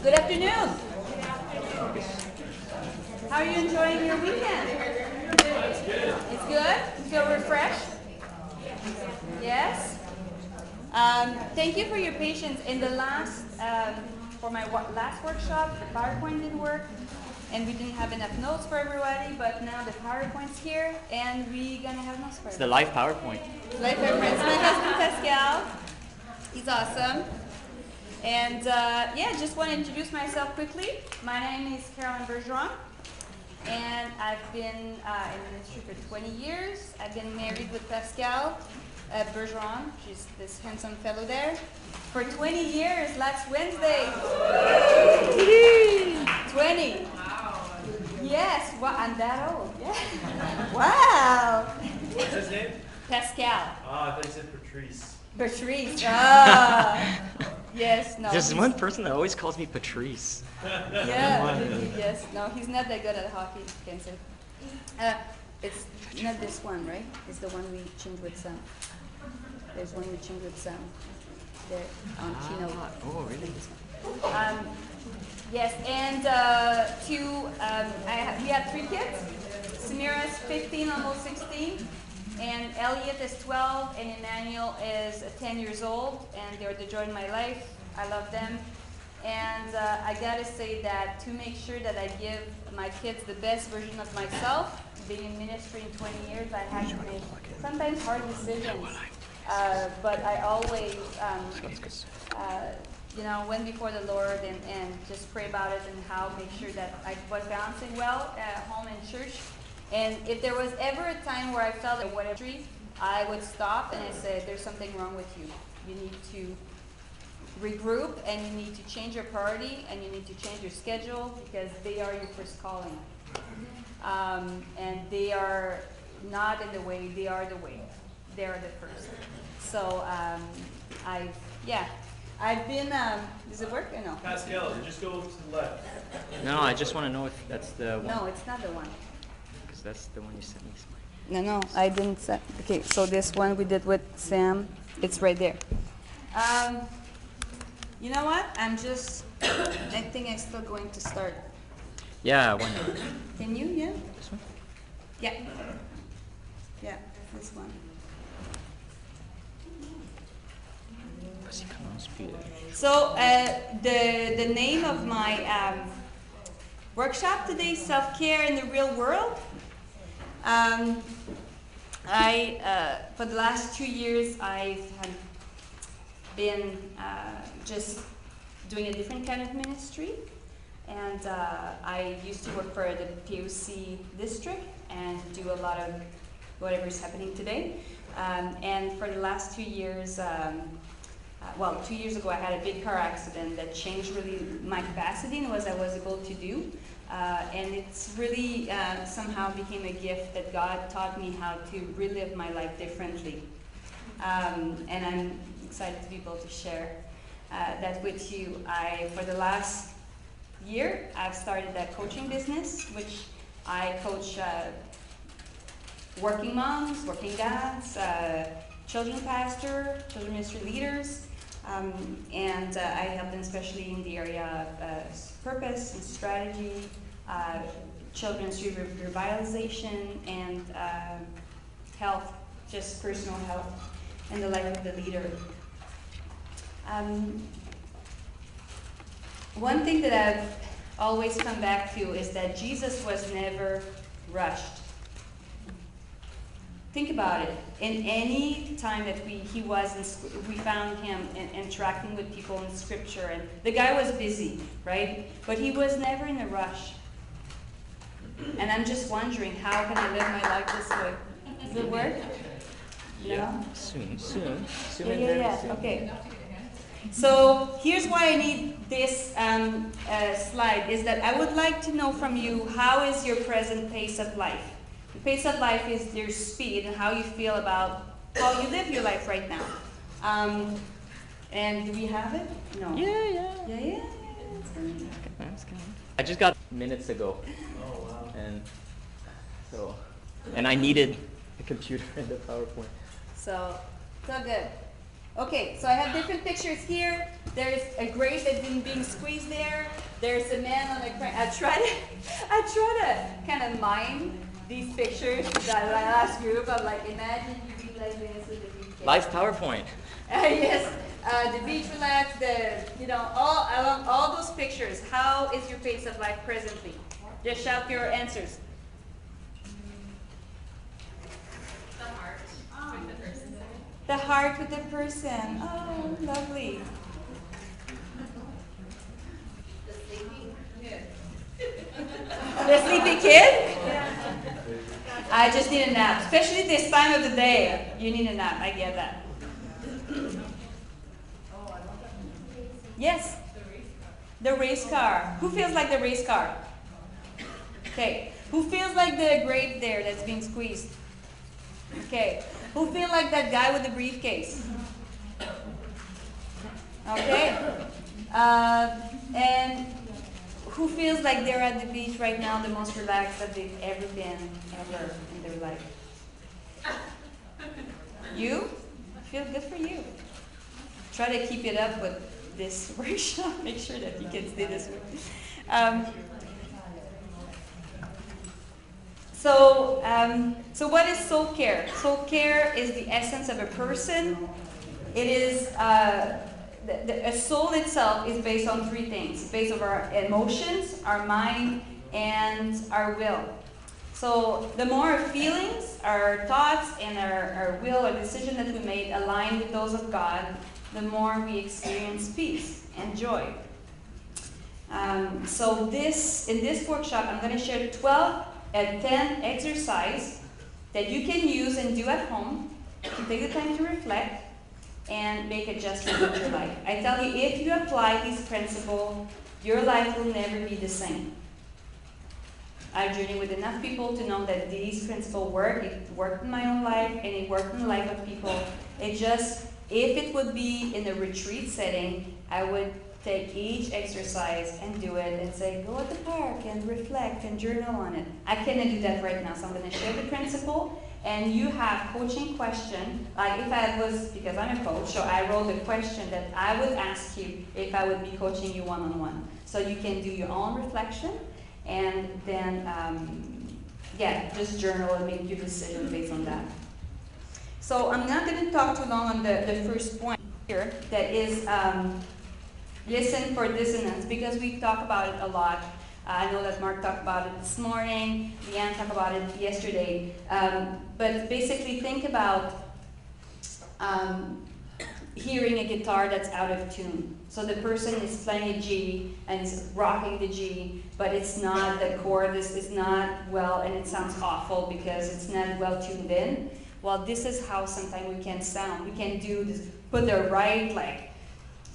Good afternoon. How are you enjoying your weekend? It's good? You feel refreshed? Yes? Thank you for your patience. In the last, for my last workshop, the PowerPoint didn't work, and we didn't have enough notes for everybody, but now the PowerPoint's here, and we're gonna have notes for everybody. It's the live PowerPoint. Live PowerPoint. It's my husband, Pascal. He's awesome. And yeah, just want to introduce myself quickly. My name is Bergeron, and I've been in ministry for 20 years. I've been married with Pascal Bergeron. She's this handsome fellow there. For 20 years, last Wednesday. 20. Wow. Yes, well, I'm that old. Yeah. Wow. What's his name? Pascal. Oh, I thought you said Patrice. Patrice. Ah. Yes, no. There's one person that always calls me Patrice. Yeah, yes. No, he's not that good at hockey, can say. It's not this one, right? It's the one we changed with Sam. There's one we changed with Sam. There on keynote. Oh, really? Yes, and we have 3 kids. Samira's 15, almost 16. And Elliot is 12, and Emmanuel is 10 years old, and they're the joy of my life. I love them. And I gotta say that to make sure that I give my kids the best version of myself, being in ministry in 20 years, I have to make sometimes hard decisions. But I always, went before the Lord and just pray about it and how make sure that I was balancing well at home and church. And if there was ever a time where I felt that whatever, I would stop and I said, there's something wrong with you. You need to regroup, and you need to change your priority, and you need to change your schedule, because they are your first calling. And they are not in the way, they are the way. They are the first. So I've been, does it work or no? Pascal, just go to the left. No, I just want to know if that's the one. No, it's not the one. Because that's the one you sent me. No, I didn't set. Okay, so this one we did with Sam, it's right there. You know what? I think I'm still going to start. Yeah, why not? Can you? Yeah? This one? Yeah. Yeah, this one. So the name of my workshop today is Self-Care in the Real World. For the last 2 years, I have been just doing a different kind of ministry. And I used to work for the POC district and do a lot of whatever is happening today. And for the last 2 years, 2 years ago, I had a big car accident that changed really my capacity and what I was able to do. And it's really somehow became a gift that God taught me how to relive my life differently. And I'm excited to be able to share that with you. For the last year, I've started a coaching business, which I coach working moms, working dads, children pastor, children ministry leaders, and I help them especially in the area of purpose and strategy, children's revitalization, and health, just personal health, and the life of the leader. One thing that I've always come back to is that Jesus was never rushed. Think about it. In any time that we found him interacting with people in Scripture, and the guy was busy, right? But he was never in a rush. And I'm just wondering, how can I live my life this way? Does it work? Yeah. No? Soon. Yeah. Okay. So here's why I need this slide, is that I would like to know from you, how is your present pace of life? The pace of life is your speed and how you feel about how you live your life right now. And do we have it? No. Yeah. That's good. I just got minutes ago. Oh, wow. And I needed a computer and the PowerPoint. So good. Okay, so I have different pictures here. There's a grape that's being squeezed there. There's a man on a crane. I try to kind of mime these pictures to that last group. I'm like, imagine you being like this with the beach. Live PowerPoint. Yes, the beach relax, all those pictures. How is your pace of life presently? Just shout your answers. The heart with the person. Oh, lovely. The sleepy kid? I just need a nap. Especially this time of the day. You need a nap. I get that. Yes. The race car. Who feels like the race car? Okay. Who feels like the grape there that's being squeezed? Okay. Who feel like that guy with the briefcase? Okay. And who feels like they're at the beach right now, the most relaxed that they've ever been, ever in their life? You? Feel good for you. Try to keep it up with this workshop. Make sure that you can stay this way. So what is soul care? Soul care is the essence of a person. It is a soul itself is based on three things: it's based on our emotions, our mind, and our will. So the more our feelings, our thoughts, and our will or decision that we made align with those of God, the more we experience peace and joy. So in this workshop, I'm going to share 12 and 10 exercises that you can use and do at home to take the time to reflect and make adjustments in your life. I tell you, if you apply these principles, your life will never be the same. I've journeyed with enough people to know that these principles work. It worked in my own life, and it worked in the life of people. If it would be in a retreat setting, I would take each exercise and do it and say, go at the park and reflect and journal on it. I cannot do that right now, so I'm going to share the principle, and you have coaching question. Like if I was, because I'm a coach, so I wrote a question that I would ask you if I would be coaching you one-on-one. So you can do your own reflection, and then, just journal and make your decision based on that. So I'm not going to talk too long on the first point here, that is listen for dissonance, because we talk about it a lot. I know that Mark talked about it this morning, Leanne talked about it yesterday. But basically think about hearing a guitar that's out of tune. So the person is playing a G and is rocking the G, but it's not, the chord is not well, and it sounds awful because it's not well tuned in. Well, this is how sometimes we can sound. We can do this, put the right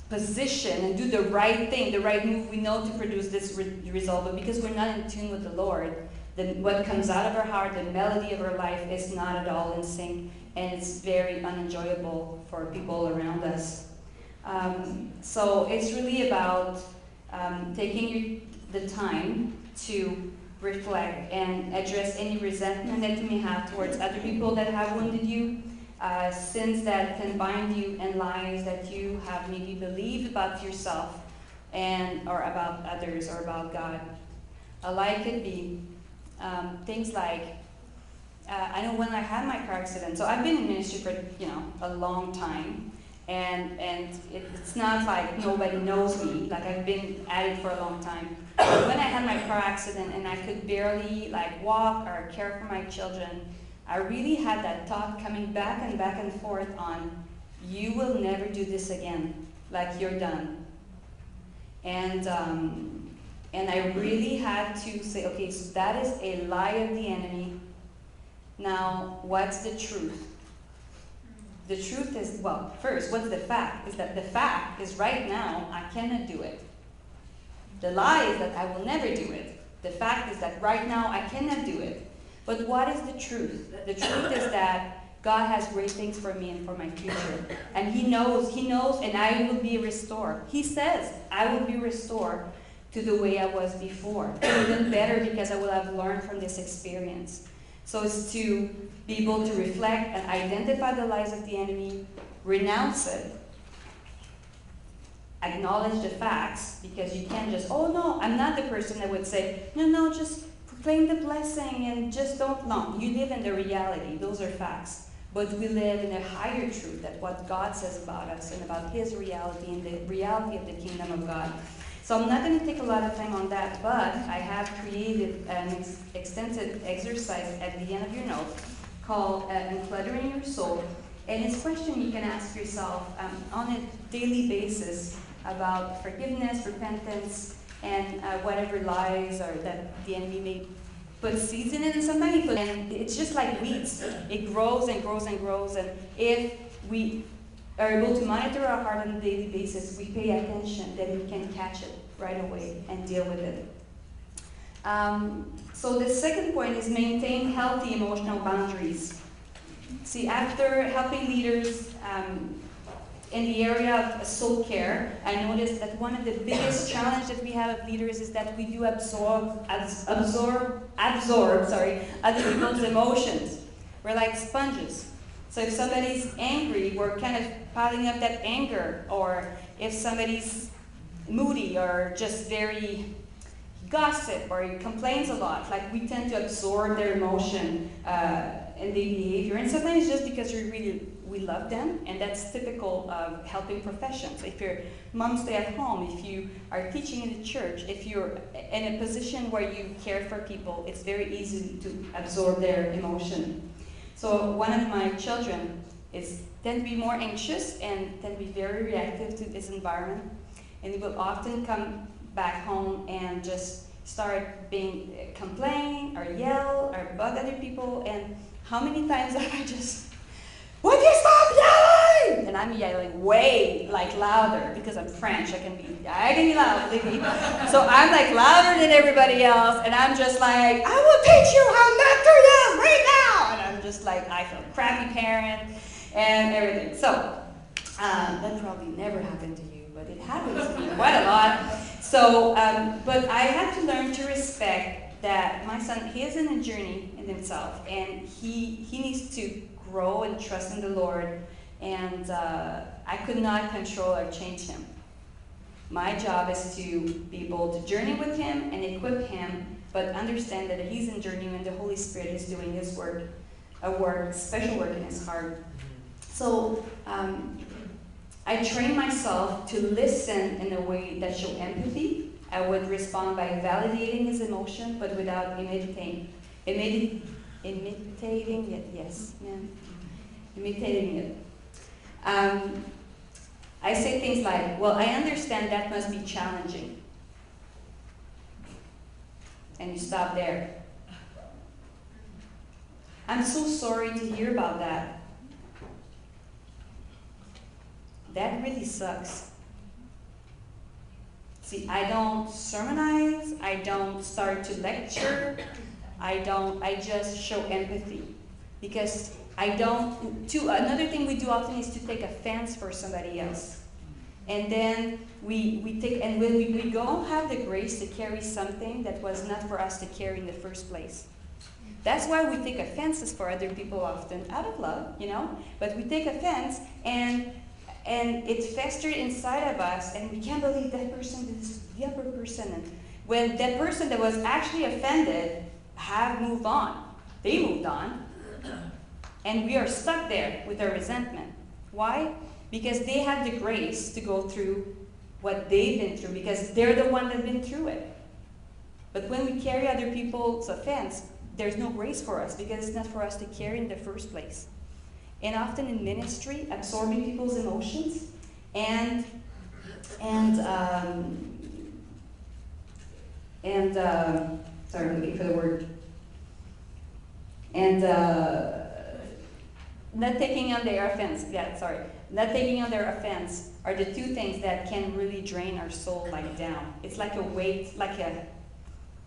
position and do the right thing, the right move. We know to produce this result, but because we're not in tune with the Lord, what comes out of our heart, the melody of our life, is not at all in sync, and it's very unenjoyable for people around us. So it's really about taking the time to reflect and address any resentment that you may have towards other people that have wounded you, sins that can bind you, and lies that you have maybe believed about yourself or about others or about God. A lie could be things like, I know when I had my car accident, so I've been in ministry for a long time, and it's not like nobody knows me, like I've been at it for a long time. But when I had my car accident and I could barely walk or care for my children, I really had that thought coming back and forth on, you will never do this again, you're done. And I really had to say, okay, so that is a lie of the enemy. Now, what's the truth? The truth is, first, what's the fact? Is that the fact is right now, I cannot do it. The lie is that I will never do it. The fact is that right now, I cannot do it. But what is the truth? The truth is that God has great things for me and for my future. And He knows, and I will be restored. He says, I will be restored to the way I was before. Even better, because I will have learned from this experience. So it's to be able to reflect and identify the lies of the enemy, renounce it, acknowledge the facts, because you can't just, oh no, I'm not the person that would say, no, just proclaim the blessing and just don't. No, you live in the reality. Those are facts. But we live in a higher truth, that what God says about us and about His reality and the reality of the kingdom of God. So I'm not going to take a lot of time on that, but I have created an extensive exercise at the end of your note called Uncluttering Your Soul. And it's a question you can ask yourself on a daily basis about forgiveness, repentance, and whatever lies or that the enemy may put seeds in it, and sometimes and it's just like weeds. It grows and grows and grows, and if we are able to monitor our heart on a daily basis, we pay attention, then we can catch it right away and deal with it. So the second point is maintain healthy emotional boundaries. See, after helping leaders in the area of soul care, I noticed that one of the biggest challenges that we have of leaders is that we do absorb other people's emotions. We're like sponges. So if somebody's angry, we're kind of piling up that anger. Or if somebody's moody or just very gossip or complains a lot, like we tend to absorb their emotion and their behavior. And sometimes just because we love them, and that's typical of helping professions. If you're mom stay at home, if you are teaching in the church, if you're in a position where you care for people, it's very easy to absorb their emotion. So one of my children tend to be more anxious and tend to be very reactive to this environment, and he will often come back home and just start complain or yell or bug other people. And how many times have I just, would you stop yelling? And I'm yelling way louder because I'm French. I can be loud, believe me. So I'm louder than everybody else, and I'm just like, I will teach you how not to yell right now. And I'm just I feel a crappy parent and everything. So that probably never happened to you, but it happens to me quite a lot. So, but I had to learn to respect that my son, he is in a journey in himself, and he needs to grow and trust in the Lord, and I could not control or change him. My job is to be able to journey with him and equip him, but understand that he's in journey and the Holy Spirit is doing His work, special work in his heart. So I trained myself to listen in a way that showed empathy. I would respond by validating his emotion, but without imitating it. Yes, man. Imitating it. I say things like, well, I understand that must be challenging. And you stop there. I'm so sorry to hear about that. That really sucks. See, I don't sermonize, I don't start to lecture, I just show empathy. Because another thing we do often is to take offense for somebody else. And then we don't have the grace to carry something that was not for us to carry in the first place. That's why we take offenses for other people often, out of love, but we take offense and it's festered inside of us, and we can't believe that person did this to the other person. And when that person that was actually offended have moved on, they moved on, and we are stuck there with our resentment. Why? Because they have the grace to go through what they've been through, because they're the one that's been through it. But when we carry other people's offense, there's no grace for us, because it's not for us to carry in the first place. And often in ministry, absorbing people's emotions and sorry, I'm looking for the word. And not taking on their offense. Not taking on their offense are the two things that can really drain our soul down. It's like a weight,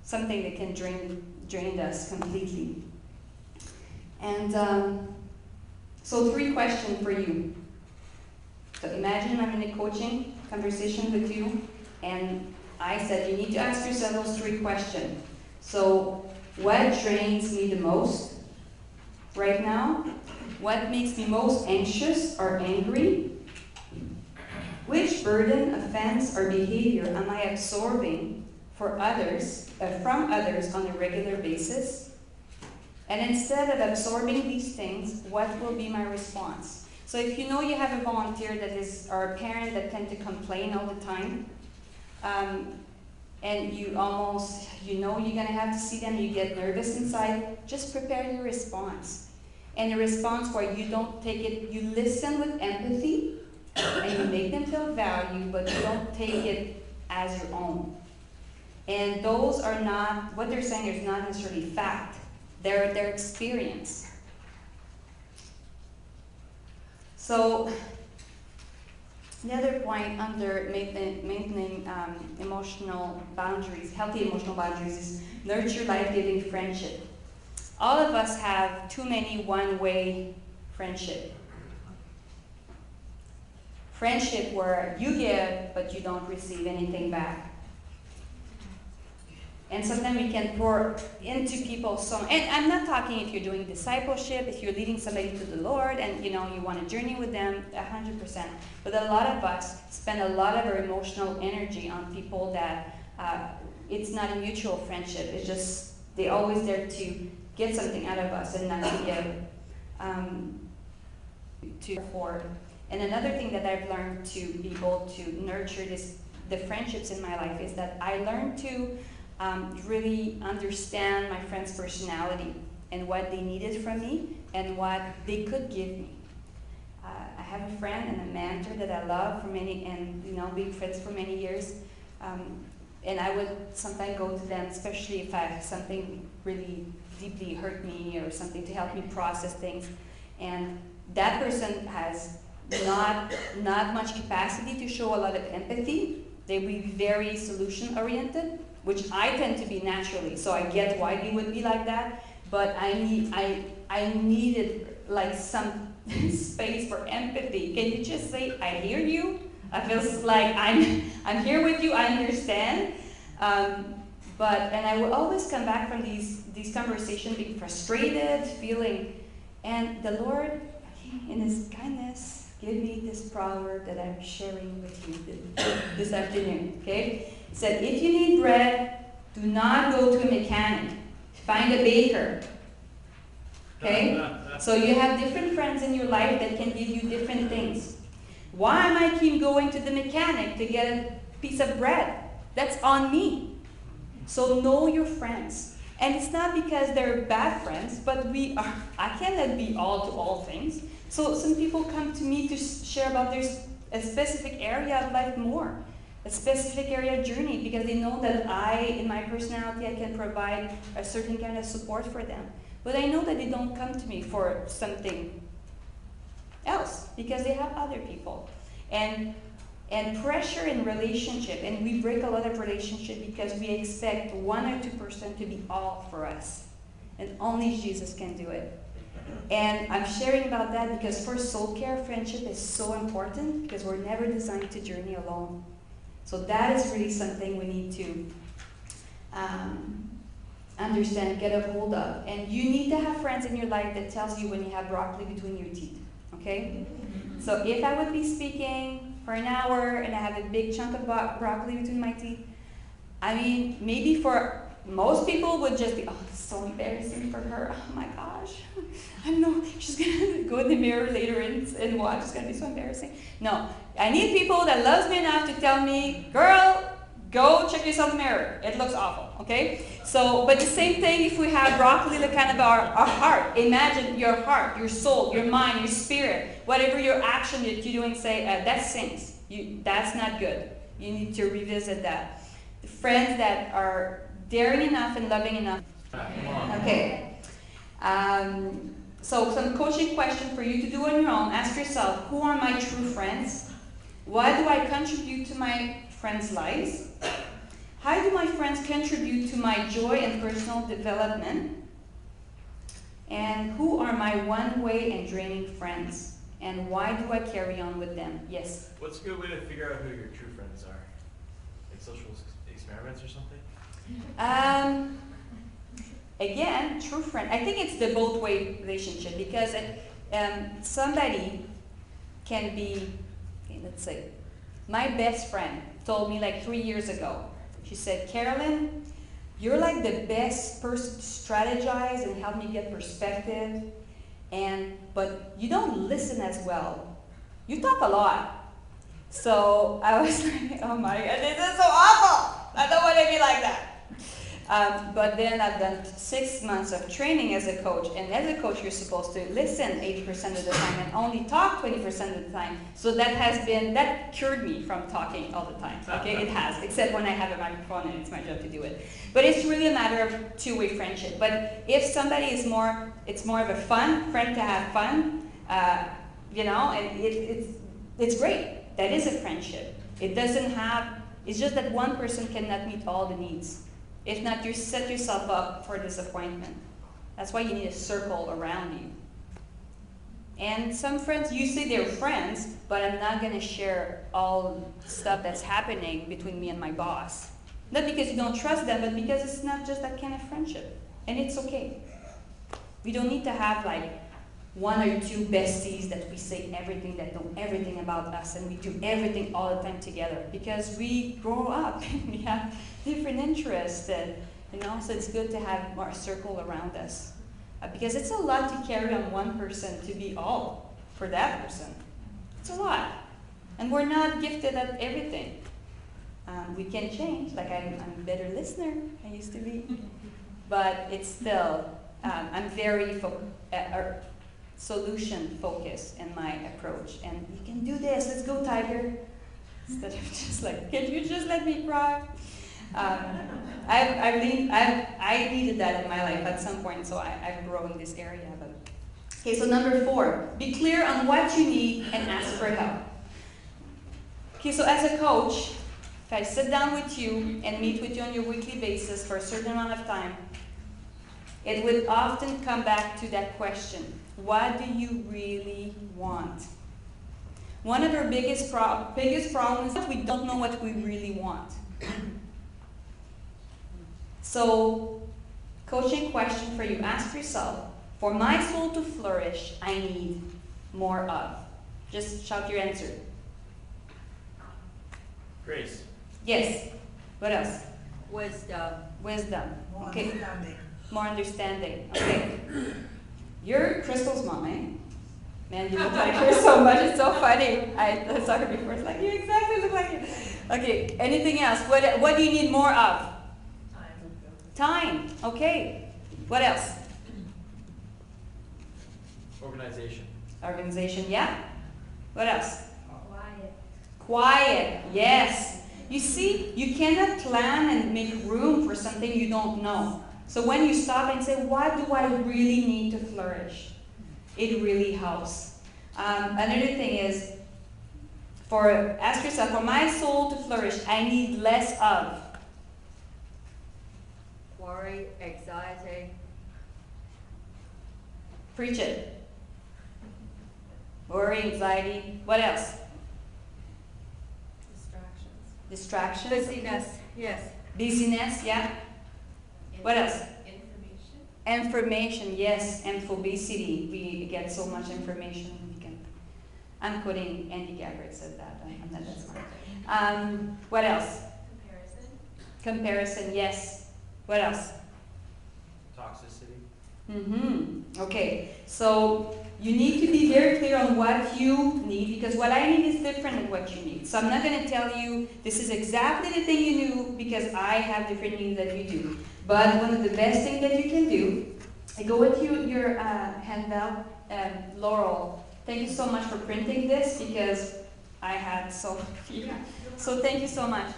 something that can drain us completely. And so 3 questions for you. So imagine I'm in a coaching conversation with you, and I said you need to ask yourself those 3 questions. So what drains me the most right now? What makes me most anxious or angry? Which burden, offense, or behavior am I absorbing from others on a regular basis? And instead of absorbing these things, what will be my response? So if you know you have a volunteer that is, or a parent that tend to complain all the time, and you know you're going to have to see them, you get nervous inside, just prepare your response. And a response where you don't take it, you listen with empathy, and you make them feel valued, but you don't take it as your own. And those are not, what they're saying is not necessarily fact. They're their experience. So, the other point under maintaining emotional boundaries, healthy emotional boundaries, is nurture life-giving friendship. All of us have too many one-way friendship. Friendship where you give, but you don't receive anything back. And sometimes we can pour into people and I'm not talking if you're doing discipleship, if you're leading somebody to the Lord and you want to journey with them, 100%. But a lot of us spend a lot of our emotional energy on people that it's not a mutual friendship. It's just, they're always there to get something out of us and not to give forward. And another thing that I've learned to be able to nurture the friendships in my life is that I learned to really understand my friends' personality and what they needed from me and what they could give me. I have a friend and a mentor that I love for been friends for many years. And I would sometimes go to them, especially if something really deeply hurt me or something to help me process things. And that person has not much capacity to show a lot of empathy. They will be very solution-oriented, which I tend to be naturally. So I get why they would be like that. But I needed like some space for empathy. Can you just say, I hear you? I feel like I'm here with you, I understand. And I will always come back from these conversations being frustrated, feeling, and the Lord, in His kindness, give me this proverb that I'm sharing with you this afternoon, okay? It said, if you need bread, do not go to a mechanic. Find a baker, okay? So you have different friends in your life that can give you different things. Why am I keep going to the mechanic to get a piece of bread? That's on me. So know your friends. And it's not because they're bad friends, but I cannot be all to all things. So some people come to me to share about a specific area of life more, a specific area of journey, because they know that in my personality, I can provide a certain kind of support for them. But I know that they don't come to me for something else, because they have other people. And pressure in relationship, and we break a lot of relationship because we expect 1 or 2% to be all for us. And only Jesus can do it. And I'm sharing about that because for soul care, friendship is so important because we're never designed to journey alone. So that is really something we need to understand, get a hold of. And you need to have friends in your life that tells you when you have broccoli between your teeth, okay? So if I would be speaking for an hour and I have a big chunk of broccoli between my teeth, I mean, maybe for most people would just be, oh, it's so embarrassing for her. Oh my gosh. I know, she's going to go in the mirror later and watch. It's going to be so embarrassing. No, I need people that loves me enough to tell me, girl, go check yourself in the mirror. It looks awful, okay? So, but the same thing if we have broccoli, like kind of our heart. Imagine your heart, your soul, your mind, your spirit, whatever your action that you're doing, say, that stinks. That's not good. You need to revisit that. The friends that are daring enough and loving enough. Okay. So some coaching question for you to do on your own. Ask yourself, who are my true friends? Why do I contribute to my friends' lives? How do my friends contribute to my joy and personal development? And who are my one-way and draining friends? And why do I carry on with them? Yes? What's a good way to figure out who your true friends are? Like social experiments or something? Again, true friend. I think it's the both-way relationship because somebody can be, let's say, My best friend told me like 3 years ago, she said, Carolyn, you're like the best person to strategize and help me get perspective, but you don't listen as well. You talk a lot. So I was like, oh my God, this is so awful. I don't want to be like that. But then I've done 6 months of training as a coach, and as a coach you're supposed to listen 80% of the time and only talk 20% of the time. So that cured me from talking all the time. Okay, it has, except when I have a microphone and it's my job to do it. But it's really a matter of two-way friendship. But if somebody is more, it's more of a fun friend to have fun, you know, and it's great. That is a friendship. It doesn't have, it's just that one person cannot meet all the needs. If not, you set yourself up for disappointment. That's why you need a circle around you. And some friends, you say they're friends, but I'm not going to share all stuff that's happening between me and my boss. Not because you don't trust them, but because it's not just that kind of friendship. And it's okay. We don't need to have like 1 or 2 besties that we say everything, that know everything about us, and we do everything all the time together, because we grow up and we have different interests, and you know, so it's good to have more circle around us, because it's a lot to carry on one person to be all for that person. It's a lot, and we're not gifted at everything. We can change. Like I'm a better listener. I used to be, but it's still I'm very solution focused in my approach, and you can do this, let's go Tiger, instead of just like, can you just let me cry? I needed that in my life at some point, so I've grown in this area. But okay, so number 4, be clear on what you need and ask for help. Okay, so as a coach, if I sit down with you and meet with you on your weekly basis for a certain amount of time, it would often come back to that question. What do you really want? One of our biggest problems is that we don't know what we really want. So, coaching question for you. Ask yourself, for my soul to flourish, I need more of. Just shout your answer. Grace. Yes. What else? Wisdom. Wisdom. More Okay. understanding. More understanding. Okay. You're Crystal's mom, eh? Man, you look like her so much. It's so funny. I saw her before. It's like, you exactly look like her. Okay. Anything else? What do you need more of? Time. Okay. What else? Organization. Organization. Yeah. What else? Quiet. Quiet. Yes. You see, you cannot plan and make room for something you don't know. So when you stop and say, what do I really need to flourish? It really helps. Another thing is, ask yourself, for my soul to flourish, I need less of. Worry, anxiety. Preach it. Worry, anxiety. What else? Distractions. Busyness. Yes. Busyness, yeah. What else? Information, yes. Infobesity. We get so much information. I'm quoting Andy Gabbard said that. I'm not that smart. What else? Comparison, yes. What else? Toxicity. Okay, so you need to be very clear on what you need, because what I need is different than what you need. So I'm not going to tell you this is exactly the thing you do, because I have different needs than you do. But one of the best things that you can do, I go with your handout, Laurel. Thank you so much for printing this, because I had so few. So thank you so much.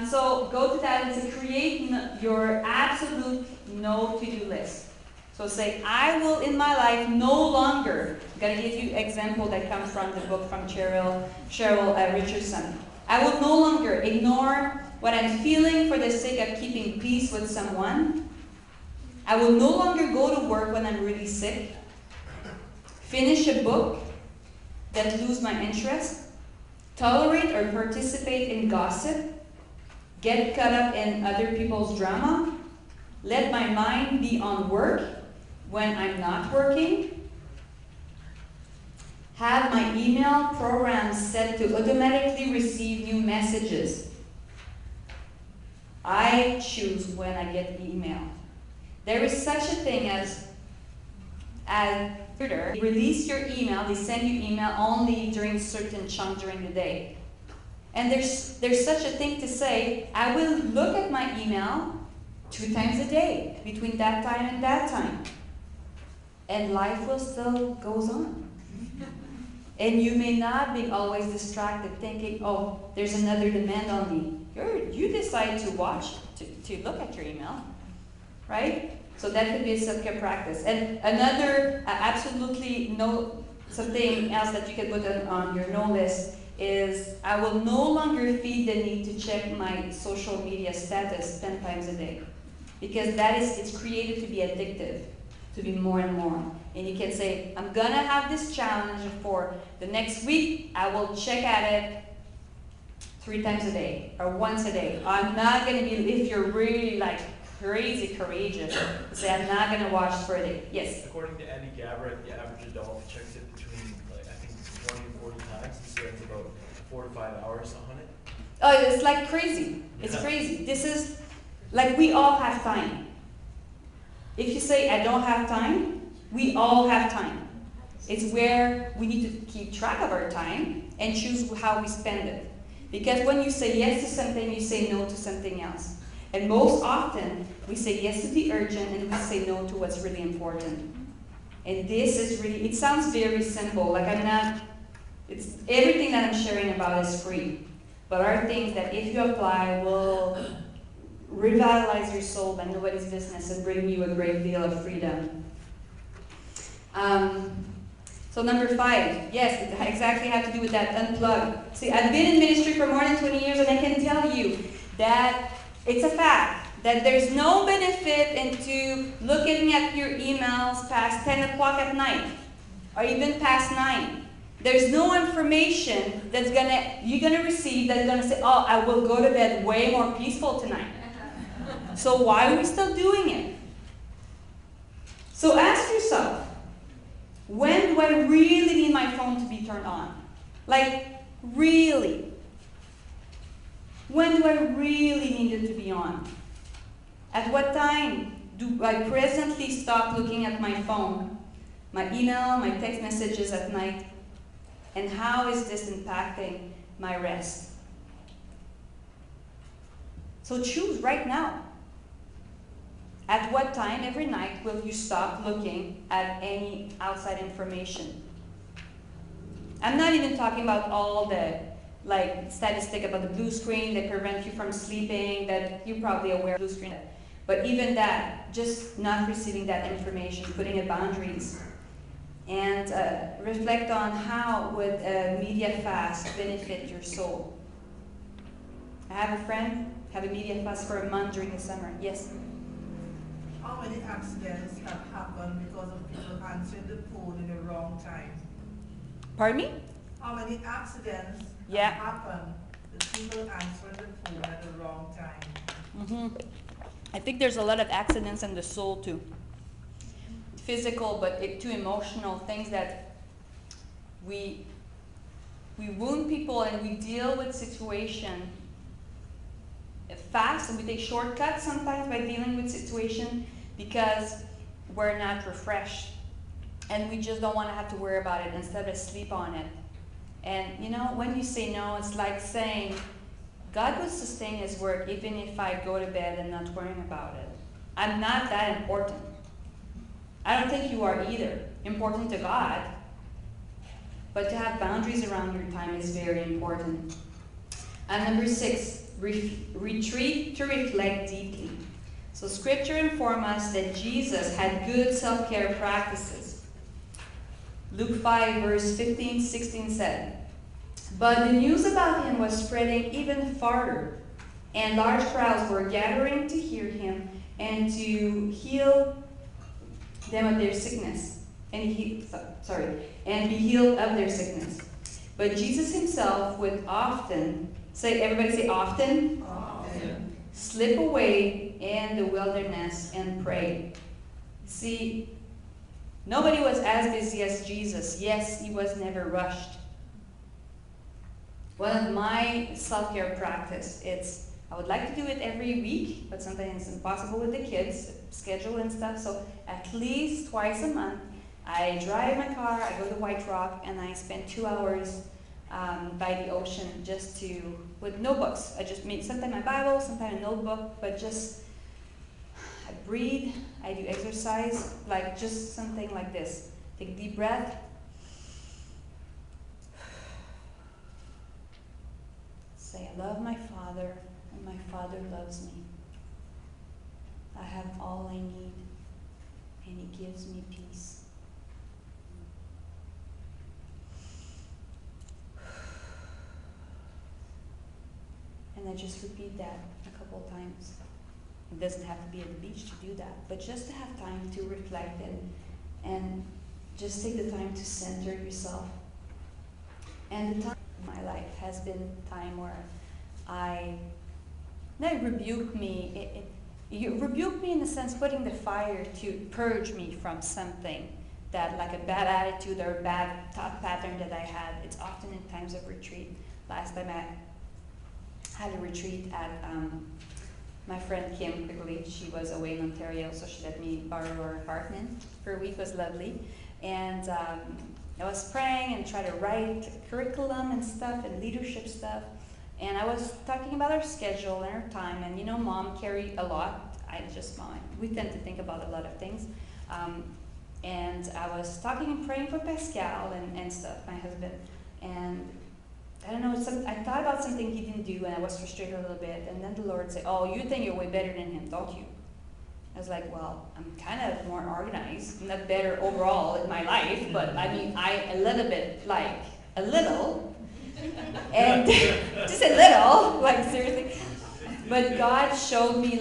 So go to that and say, create your absolute no to-do list. So say, I will in my life no longer, I'm going to give you an example that comes from the book from Cheryl Richardson. I will no longer ignore what I'm feeling for the sake of keeping peace with someone. I will no longer go to work when I'm really sick. Finish a book that lose my interest. Tolerate or participate in gossip. Get caught up in other people's drama. Let my mind be on work when I'm not working. have my email program set to automatically receive new messages. I choose when I get email. There is such a thing as release your email, they send you email only during certain chunk during the day. And there's such a thing to say, I will look at my email 2 times a day, between that time and that time. And life will still goes on. And you may not be always distracted thinking, oh, there's another demand on me. You decide to watch, to look at your email, right? So that could be a self-care practice. And another absolutely something else that you can put on your no list is I will no longer feel the need to check my social media status 10 times a day. Because it's created to be addictive, to be more and more. And you can say, I'm gonna have this challenge for the next week, I will check at it 3 times a day, or once a day. I'm not gonna be, if you're really like crazy courageous, say I'm not gonna watch for a day. Yes? According to Andy Gabbard, the average adult checks it between, like, I think 20 and 40 times, and spends about 4 to 5 hours on it. Oh, it's like crazy. It's crazy. This is, like, we all have time. If you say, I don't have time, we all have time. It's where we need to keep track of our time and choose how we spend it. Because when you say yes to something, you say no to something else. And most often, we say yes to the urgent and we say no to what's really important. And this is really, it sounds very simple. Like it's everything that I'm sharing about is free. But are things that if you apply will revitalize your soul like nobody's business and bring you a great deal of freedom. So number 5, yes, it exactly have to do with that unplug. See, I've been in ministry for more than 20 years and I can tell you that it's a fact that there's no benefit into looking at your emails past 10 o'clock at night or even past 9. There's no information you're gonna receive that's gonna say, oh, I will go to bed way more peaceful tonight. So why are we still doing it? So ask yourself, when do I really need my phone to be turned on? Like, really? When do I really need it to be on? At what time do I presently stop looking at my phone, my email, my text messages at night? And how is this impacting my rest? So choose right now. At what time every night will you stop looking at any outside information? I'm not even talking about all the statistic about the blue screen that prevent you from sleeping, that you're probably aware of blue screen. But even that, just not receiving that information, putting in boundaries. And reflect on how would a media fast benefit your soul. I have a friend have a media fast for a month during the summer. Yes? How many accidents have happened because of people answering the phone in the wrong time? Pardon me? How many accidents Yeah. have happened with people answering the phone at the wrong time? I think there's a lot of accidents in the soul too. Physical, but too emotional, things that we wound people and we deal with situation fast and we take shortcuts sometimes by dealing with situation because we're not refreshed and we just don't want to have to worry about it instead of sleep on it. And you know, when you say no, it's like saying, God will sustain his work even if I go to bed and not worrying about it. I'm not that important. I don't think you are either. Important to God. But to have boundaries around your time is very important. And number 6, retreat to reflect deeply. So scripture informs us that Jesus had good self-care practices. Luke 5 verse 15-16 said, but the news about him was spreading even farther, and large crowds were gathering to hear him and to heal them of their sickness, and be healed of their sickness. But Jesus himself would often, everybody say often, slip away in the wilderness and pray. See, Nobody was as busy as Jesus. Yes, he was never rushed. One of my self-care practice, I would like to do it every week, but sometimes it's impossible with the kids, schedule and stuff. So at least twice a month, I drive my car, I go to White Rock, and I spend 2 hours by the ocean with notebooks. I just meet sometimes my Bible, sometimes a notebook, but just I breathe, I do exercise, like just something like this. Take a deep breath. Say, I love my Father, and my Father loves me. I have all I need, and He gives me peace. And I just repeat that a couple of times. It doesn't have to be at the beach to do that, but just to have time to reflect and just take the time to center yourself. And the time in my life has been time where rebuke me. You rebuke me in the sense putting the fire to purge me from something that, like a bad attitude or a bad thought pattern that I had. It's often in times of retreat. Last time I had a retreat at my friend Kim quickly. She was away in Ontario, so she let me borrow her apartment for a week. It was lovely. And I was praying and trying to write curriculum and stuff and leadership stuff. And I was talking about our schedule and our time. And you know, Mom carried a lot. We tend to think about a lot of things. And I was talking and praying for Pascal and stuff, my husband. And I don't know, I thought about something he didn't do, and I was frustrated a little bit. And then the Lord said, oh, you think you're way better than him, don't you? I was like, well, I'm kind of more organized. I'm not better overall in my life, but I mean, a little. And just a little, like seriously. But God showed me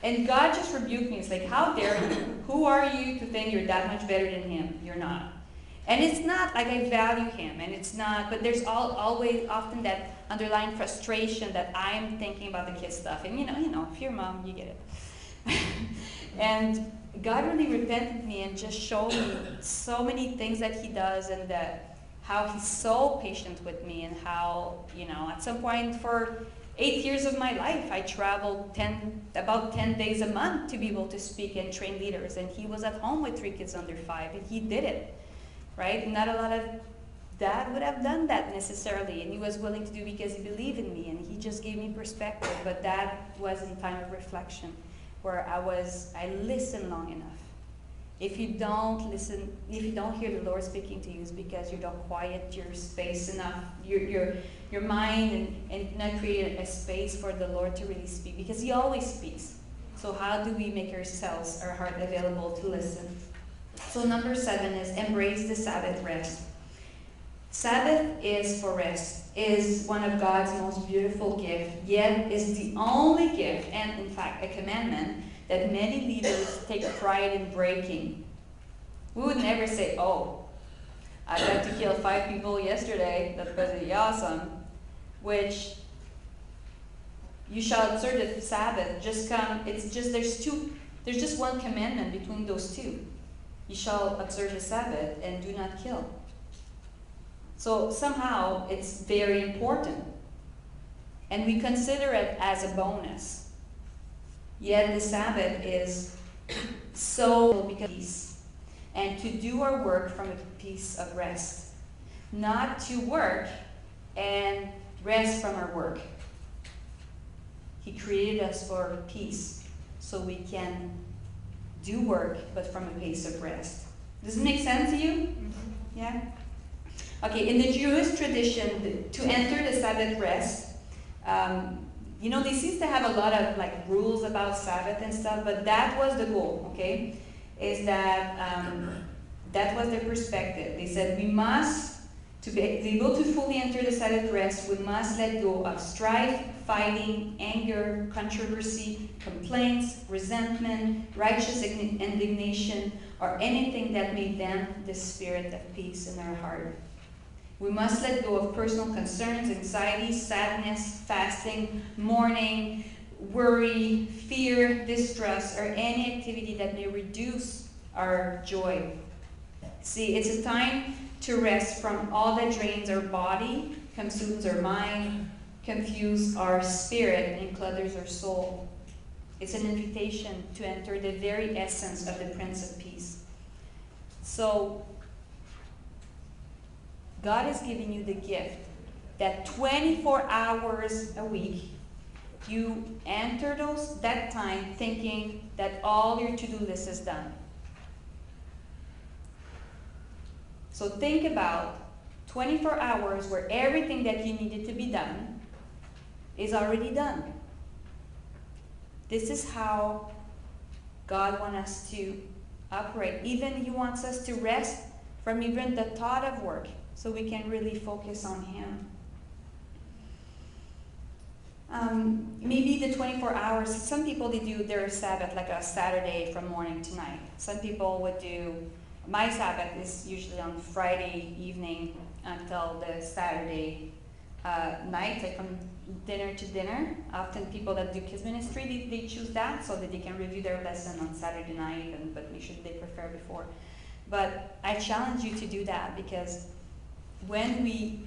and God just rebuked me. It's like, how dare you? Who are you to think you're that much better than him? You're not. And it's not like I value him, and it's not, but there's always often that underlying frustration that I'm thinking about the kids' stuff. And you know, if you're a mom, you get it. And God really repented me and just showed me so many things that he does, and how he's so patient with me, and how, at some point for 8 years of my life, I traveled about 10 days a month to be able to speak and train leaders. And he was at home with 3 kids under 5, and he did it. Right? Not a lot of dad would have done that necessarily, and he was willing to do because he believed in me, and he just gave me perspective. But that was in time of reflection, where I listened long enough. If you don't listen, if you don't hear the Lord speaking to you, it's because you don't quiet your space enough, your mind, and not create a space for the Lord to really speak, because he always speaks. So how do we make our heart available to listen? So number 7 is embrace the Sabbath rest. Sabbath is for rest, is one of God's most beautiful gifts, yet is the only gift, and in fact a commandment, that many leaders take pride in breaking. We would never say, oh, I got to kill 5 people yesterday, that was really awesome, which you shall observe the Sabbath, there's just one commandment between those two. You shall observe the Sabbath and do not kill. So somehow it's very important. And we consider it as a bonus. Yet the Sabbath is so because and to do our work from a piece of rest. Not to work and rest from our work. He created us for peace, so we can do work, but from a place of rest. Does it make sense to you? Mm-hmm. Yeah? Okay, in the Jewish tradition, to enter the Sabbath rest, they seem to have a lot of rules about Sabbath and stuff, but that was the goal, okay? Is that was their perspective. They said to be able to fully enter the Sabbath rest, we must let go of strife, fighting, anger, controversy, complaints, resentment, righteous indignation, or anything that may damp the spirit of peace in our heart. We must let go of personal concerns, anxiety, sadness, fasting, mourning, worry, fear, distrust, or any activity that may reduce our joy. See, it's a time to rest from all that drains our body, consumes our mind, confuses our spirit, and clutters our soul. It's an invitation to enter the very essence of the Prince of Peace. So, God is giving you the gift that 24 hours a week, you enter that time thinking that all your to-do list is done. So think about 24 hours where everything that you needed to be done is already done. This is how God wants us to operate. Even He wants us to rest from even the thought of work so we can really focus on Him. Maybe the 24 hours, some people, they do their Sabbath like a Saturday from morning to night. Some people would do, my Sabbath is usually on Friday evening until the Saturday night, like from dinner to dinner. Often people that do kids ministry, they choose that so that they can review their lesson on Saturday night, but make sure they prepare before. But I challenge you to do that, because when we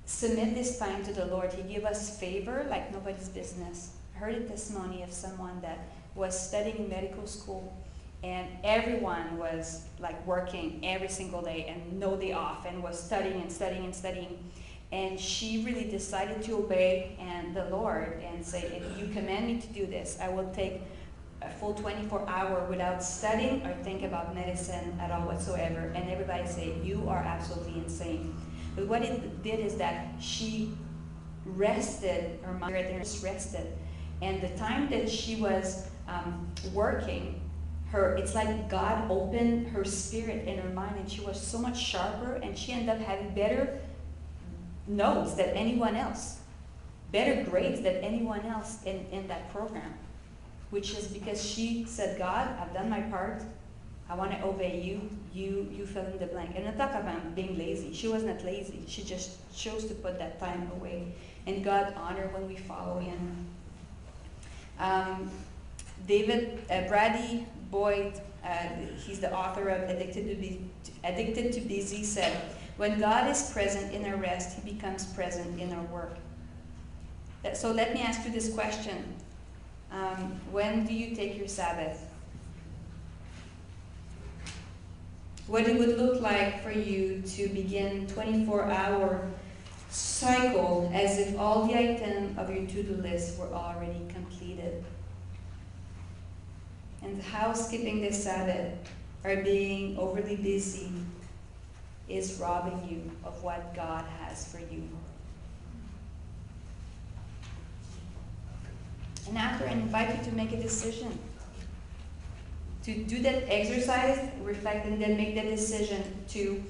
submit this time to the Lord, He gives us favor like nobody's business. I heard a testimony of someone that was studying in medical school, and everyone was like working every single day and no day off, and was studying and studying and studying. And she really decided to obey the Lord and say, if you command me to do this, I will take a full 24 hours without studying or think about medicine at all whatsoever. And everybody say, you are absolutely insane. But what it did is that she rested, her mind just rested. And the time that she was working, it's like God opened her spirit and her mind, and she was so much sharper, and she ended up having better notes than anyone else, better grades than anyone else in that program, which is because she said, God, I've done my part. I want to obey you. You fill in the blank. And not talk about being lazy. She was not lazy. She just chose to put that time away. And God honors when we follow Him. Brady Boyd, he's the author of Addicted to Busy, said, when God is present in our rest, He becomes present in our work. So let me ask you this question. When do you take your Sabbath? What it would look like for you to begin 24-hour cycle as if all the items of your to-do list were already completed. And how skipping the Sabbath or being overly busy is robbing you of what God has for you. And after, I invite you to make a decision. To do that exercise, reflect, and then make the decision to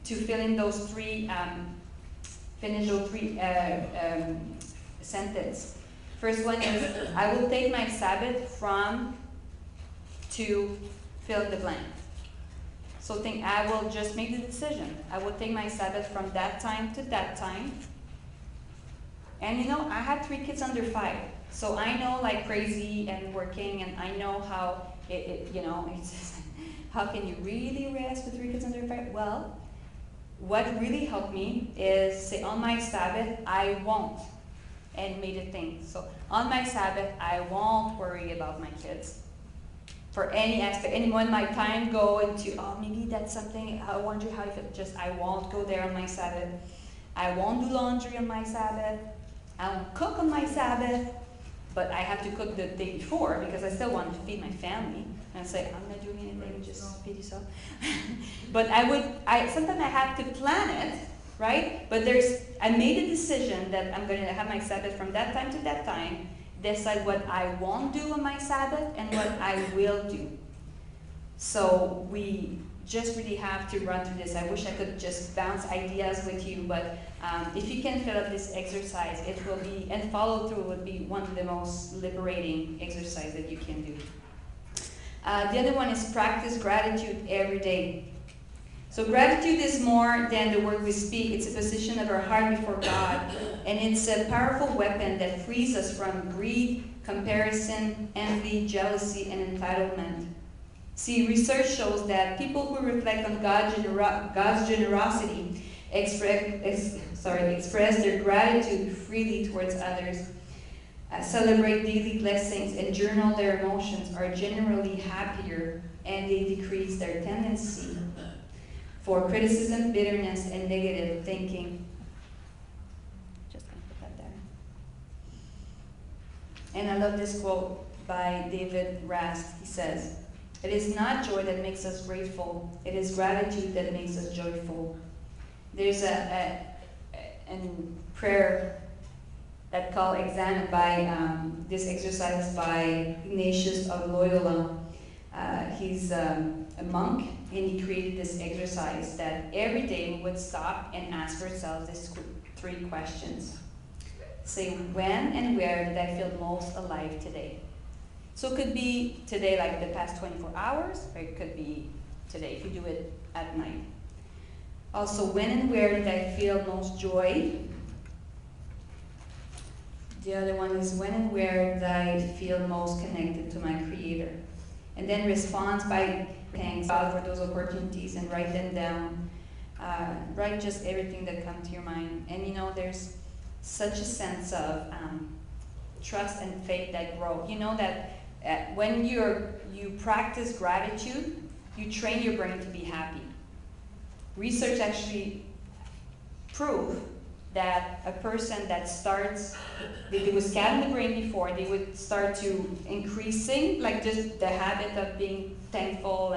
fill in those finish those three sentences. First one is, I will take my Sabbath from to fill in the blank. So I will just make the decision. I will take my Sabbath from that time to that time. And I had 3 kids under 5. So I know like crazy and working, and I know how it's just, how can you really rest with 3 kids under 5? Well, what really helped me is say on my Sabbath, I won't, and made a thing. So on my Sabbath, I won't worry about my kids for any aspect. And when my time go into, maybe that's something, I wonder how I won't go there on my Sabbath. I won't do laundry on my Sabbath. I won't cook on my Sabbath. But I have to cook the day before because I still want to feed my family. And I say, I'm not doing anything, just feed yourself. But sometimes I have to plan it, right? But I made a decision that I'm going to have my Sabbath from that time to that time, decide what I won't do on my Sabbath and what I will do. So we just really have to run through this. I wish I could just bounce ideas with you, but if you can fill up this exercise, it will be, and follow through would be one of the most liberating exercises that you can do. The other one is practice gratitude every day. So gratitude is more than the word we speak. It's a position of our heart before God, and it's a powerful weapon that frees us from greed, comparison, envy, jealousy, and entitlement. See, research shows that people who reflect on God's generosity express their gratitude freely towards others, celebrate daily blessings, and journal their emotions are generally happier, and they decrease their tendency for criticism, bitterness, and negative thinking. Just gonna put that there. And I love this quote by David Rast. He says, "It is not joy that makes us grateful, it is gratitude that makes us joyful." There's a prayer that called examined by this exercise by Ignatius of Loyola. He's a monk, and he created this exercise that every day we would stop and ask ourselves these 3 questions. Say, when and where did I feel most alive today? So it could be today, like the past 24 hours, or it could be today if you do it at night. Also, when and where did I feel most joy? The other one is, when and where did I feel most connected to my Creator? And then response by thanks God for those opportunities and write them down. Write just everything that comes to your mind. And you know, there's such a sense of trust and faith that grow. You know that when you practice gratitude, you train your brain to be happy. Research actually prove that a person that starts, they would scan the brain before, they would start to increasing, like just the habit of being thankful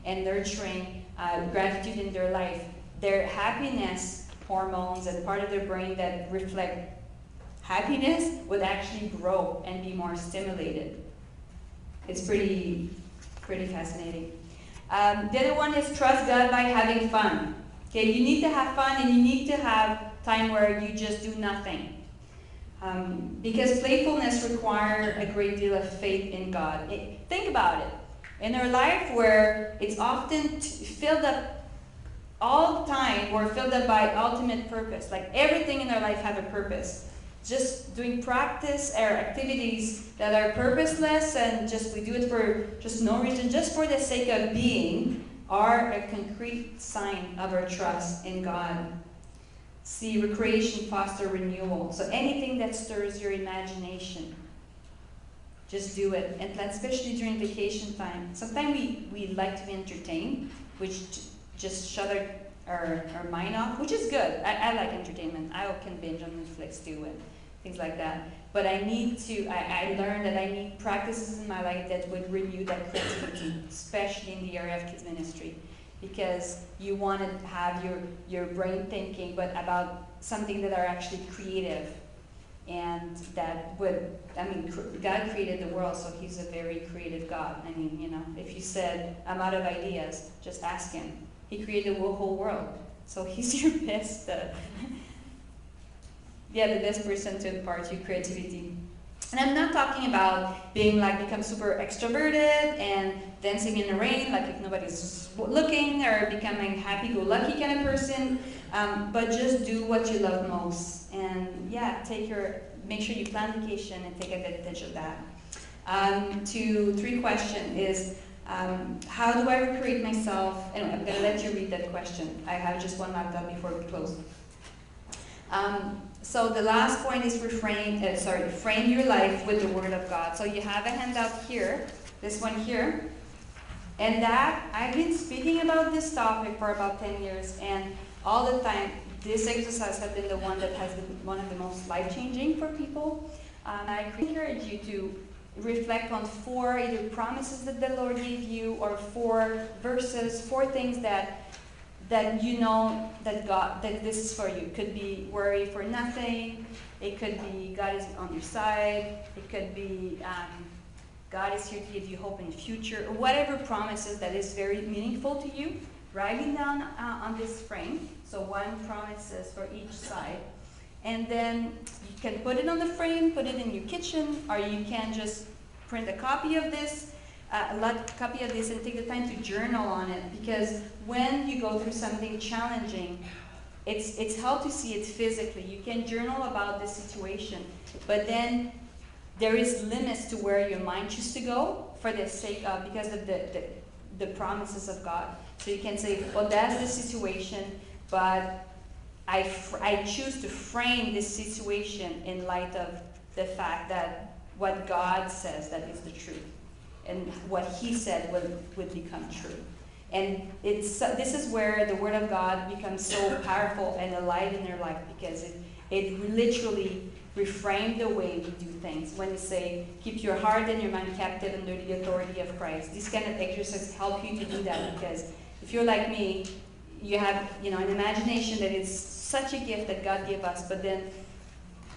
and nurturing gratitude in their life. Their happiness hormones and part of their brain that reflect happiness would actually grow and be more stimulated. It's pretty fascinating. The other one is trust God by having fun. Okay, you need to have fun, and you need to have time where you just do nothing. Because playfulness requires a great deal of faith in God. Think about it. In our life where it's often filled up all the time, we're filled up by ultimate purpose. Like everything in our life have a purpose. Just doing practice or activities that are purposeless and just we do it for just no reason, just for the sake of being, are a concrete sign of our trust in God. See, recreation fosters renewal. So anything that stirs your imagination, just do it. And especially during vacation time. Sometimes we like to be entertained, which just shut our mind off, which is good. I like entertainment. I can binge on Netflix too and things like that. But I learned that I need practices in my life that would renew that creativity, especially in the area of kids ministry. Because you want to have your brain thinking, but about something that are actually creative. And that would, God created the world, so He's a very creative God. If you said, I'm out of ideas, just ask Him. He created the whole world. So He's your best, the best person to impart your creativity. And I'm not talking about become super extroverted and dancing in the rain, like if nobody's looking, or becoming happy-go-lucky kind of person, but just do what you love most. And make sure you plan vacation and take advantage of that. 3 question is, how do I recreate myself? Anyway, I'm going to let you read that question. I have just one laptop before we close. So the last point is frame your life with the Word of God. So you have a handout here, this one here, and that I've been speaking about this topic for about 10 years, and all the time this exercise has been the one that has been one of the most life-changing for people. I encourage you to reflect on 4 either promises that the Lord gave you, or 4 verses, 4 things that you know that this is for you. It could be worry for nothing. It could be God is on your side. It could be God is here to give you hope in the future. Or whatever promises that is very meaningful to you, writing down on this frame. So 1 promises for each side. And then you can put it on the frame, put it in your kitchen, or you can just print a copy of this. And take the time to journal on it, because when you go through something challenging, it's hard to see it physically. You can journal about the situation, but then there is limits to where your mind chooses to go for the sake of, because of the promises of God. So you can say, well, that's the situation, but I choose to frame this situation in light of the fact that what God says that is the truth, and what He said would become true. And this is where the Word of God becomes so powerful and alive in your life, because it literally reframes the way we do things. When you say, keep your heart and your mind captive under the authority of Christ, these kind of exercises help you to do that, because if you're like me, you have an imagination that is such a gift that God gave us, but then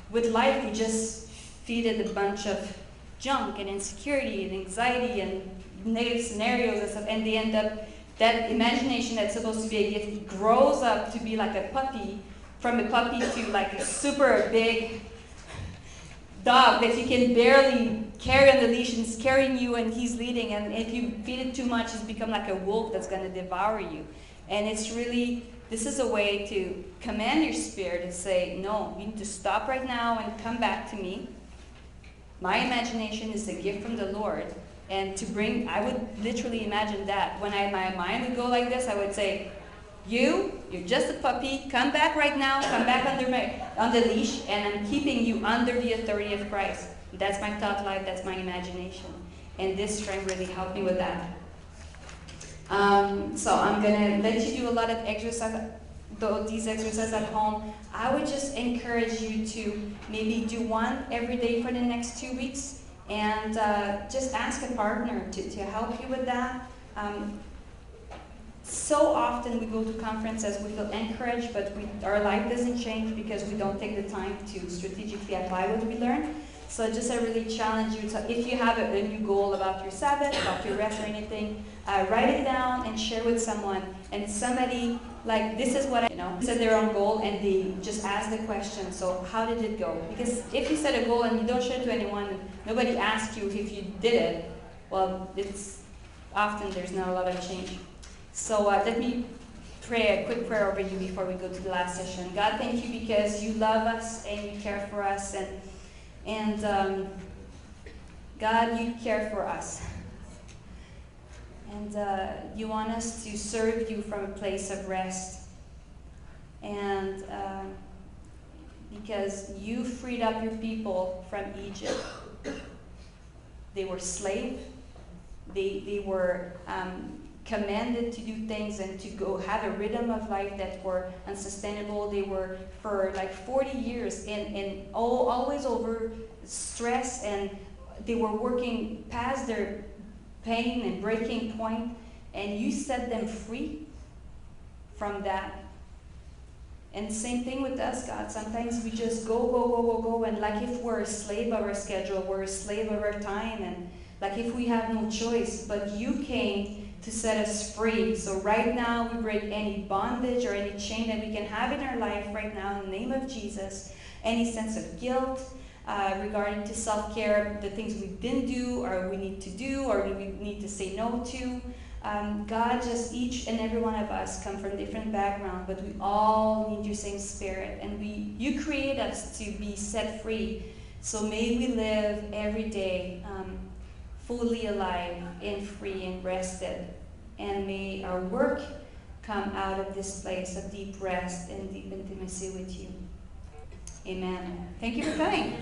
with life we just feed it a bunch of junk and insecurity and anxiety and negative scenarios and stuff, and they end up, that imagination that's supposed to be a gift grows up to be like a puppy, from a puppy to like a super big dog that you can barely carry on the leash, and he's carrying you and he's leading, and if you feed it too much, it's become like a wolf that's going to devour you. And it's really, this is a way to command your spirit and say, no, you need to stop right now and come back to me. My imagination is a gift from the Lord. And to bring, I would literally imagine that. When my mind would go like this, I would say, you're just a puppy, come back right now, come back on the leash, and I'm keeping you under the authority of Christ. That's my thought life, that's my imagination. And this strength really helped me with that. So I'm going to let you do a lot of exercise, these exercises at home. I would just encourage you to maybe do one every day for the next 2 weeks, and just ask a partner to help you with that. So often we go to conferences, we feel encouraged, but our life doesn't change because we don't take the time to strategically apply what we learn. So just I really challenge you to, if you have a new goal about your Sabbath, about your rest or anything, write it down and share with someone. And somebody, like, this is what set their own goal, and they just ask the question, so how did it go? Because if you set a goal and you don't share it to anyone, and nobody asks you if you did it, well, it's often there's not a lot of change. So let me pray a quick prayer over you before we go to the last session. God, thank you because you love us and you care for us, and God, you care for us. And you want us to serve you from a place of rest. And because you freed up your people from Egypt. They were slaves. They were commanded to do things and to go have a rhythm of life that were unsustainable. They were for like 40 years in always over stress, and they were working past their pain and breaking point, and you set them free from that. And same thing with us, God. Sometimes we just go, and like if we're a slave of our schedule, we're a slave of our time, and like if we have no choice, but you came to set us free. So right now we break any bondage or any chain that we can have in our life right now in the name of Jesus. Any sense of guilt regarding to self-care, the things we didn't do or we need to do or we need to say no to. God, just each and every one of us come from different backgrounds, but we all need your same spirit, and you create us to be set free. So may we live every day fully alive and free and rested, and may our work come out of this place of deep rest and deep intimacy with you. Amen. Thank you for coming.